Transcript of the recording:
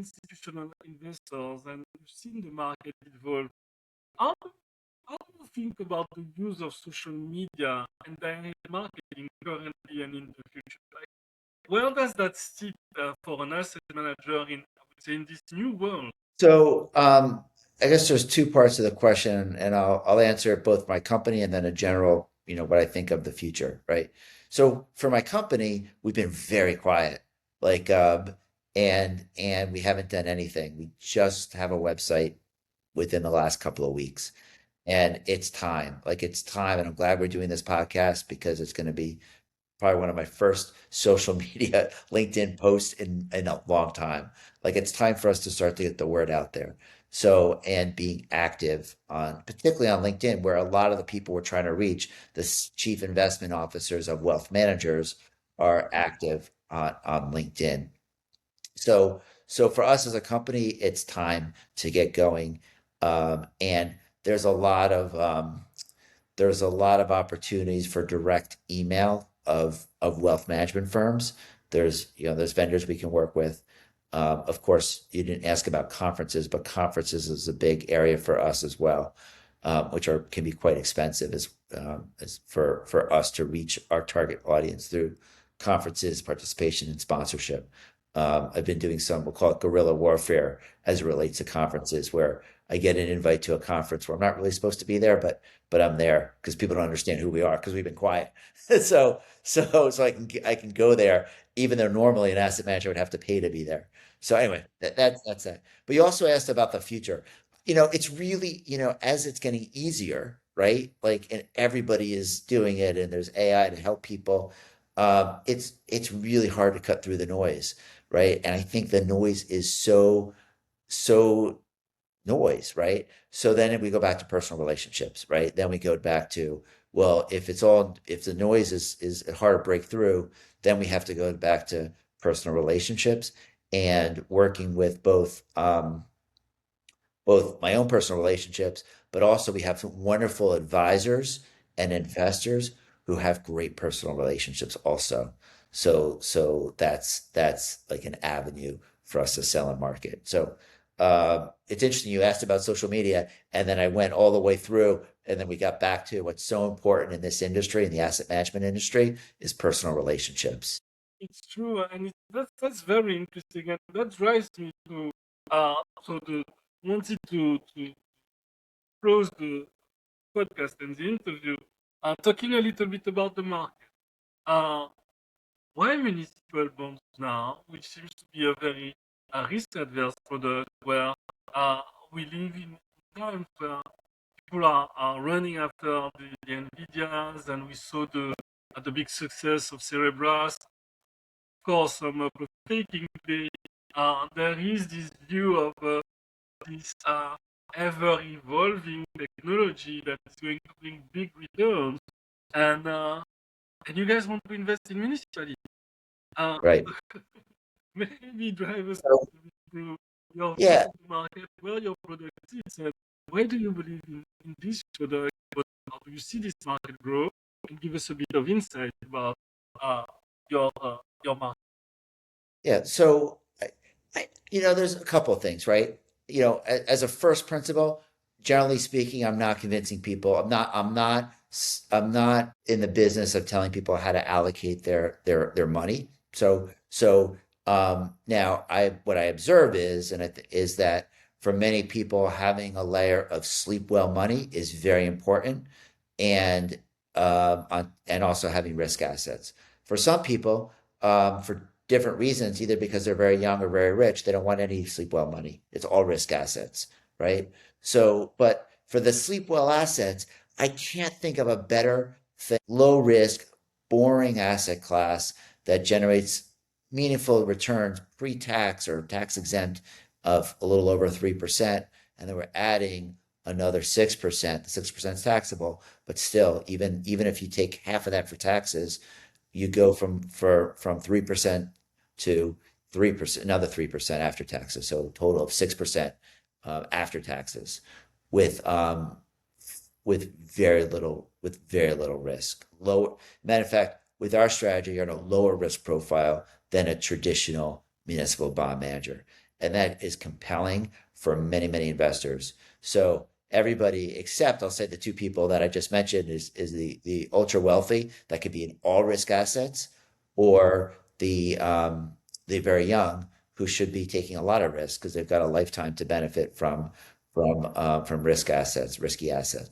institutional investors and you've seen the market evolve. How, how do you think about the use of social media and direct marketing currently and in the future? Like, where does that sit for an asset manager in, I would say, in this new world? So, I guess there's two parts of the question, and I'll answer it both my company and then a general, what I think of the future, right? So for my company, we've been very quiet, like, and we haven't done anything. We just have a website within the last couple of weeks, and it's time, and I'm glad we're doing this podcast because it's going to be probably one of my first social media LinkedIn posts in a long time. Like it's time for us to start to get the word out there. So, and being active on, particularly on LinkedIn, where a lot of the people we're trying to reach, the chief investment officers of wealth managers are active on LinkedIn. So for us as a company, it's time to get going. And there's a lot of, there's a lot of opportunities for direct email of wealth management firms. There's vendors we can work with. Of course, you didn't ask about conferences, but conferences is a big area for us as well, which can be quite expensive as for us to reach our target audience through conferences, participation, and sponsorship. I've been doing some, we'll call it guerrilla warfare as it relates to conferences, where I get an invite to a conference where I'm not really supposed to be there, but I'm there because people don't understand who we are because we've been quiet. So I can go there even though normally an asset manager would have to pay to be there. So anyway, that's that. But you also asked about the future. It's really, as it's getting easier, right? Like, and everybody is doing it, and there's AI to help people. It's really hard to cut through the noise, right? And I think the noise is so noise, right? So then we go back to personal relationships, right? Then we go back to, well, if the noise is hard to break through, then we have to go back to personal relationships and working with both my own personal relationships, but also we have some wonderful advisors and investors who have great personal relationships also. So that's like an avenue for us to sell and market. So it's interesting you asked about social media, and then I went all the way through, and then we got back to what's so important in this industry, in the asset management industry, is personal relationships. It's true, and that's very interesting, and that drives me to so the wanted to close the podcast and the interview, talking a little bit about the market. Uh, why municipal bonds now, which seems to be a very risk-adverse product, where uh, we live in times where people are running after the Nvidias, and we saw the big success of Cerebras. Of course, some taking today. There is this view of this ever evolving technology that is going to bring big returns, and and you guys want to invest in municipality. Uh, Right. maybe drive us So, through your view yeah, of the market, where your product is, and why do you believe in this product? But how do you see this market grow? And give us a bit of insight about uh, your market. yeah. So, there's a couple of things, right? As a first principle, generally speaking, I'm not convincing people. I'm not in the business of telling people how to allocate their money. Now what I observe is, is that for many people, having a layer of sleep well money is very important, and and also having risk assets. For some people, for different reasons, either because they're very young or very rich, they don't want any sleep well money. It's all risk assets, right? So, but for the sleep well assets, I can't think of a better thing, low risk, boring asset class that generates meaningful returns pre-tax or tax exempt of a little over 3%. And then we're adding another 6%. The 6% is taxable, but still, even if you take half of that for taxes, you go from 3% to 3%, another 3% after taxes. So a total of 6% after taxes with with very little risk. Matter of fact, with our strategy, you're on a lower risk profile than a traditional municipal bond manager. and that is compelling for many, many investors. So everybody except I'll say the two people that I just mentioned is the ultra wealthy that could be in all risk assets, or the very young who should be taking a lot of risk because they've got a lifetime to benefit from risky assets.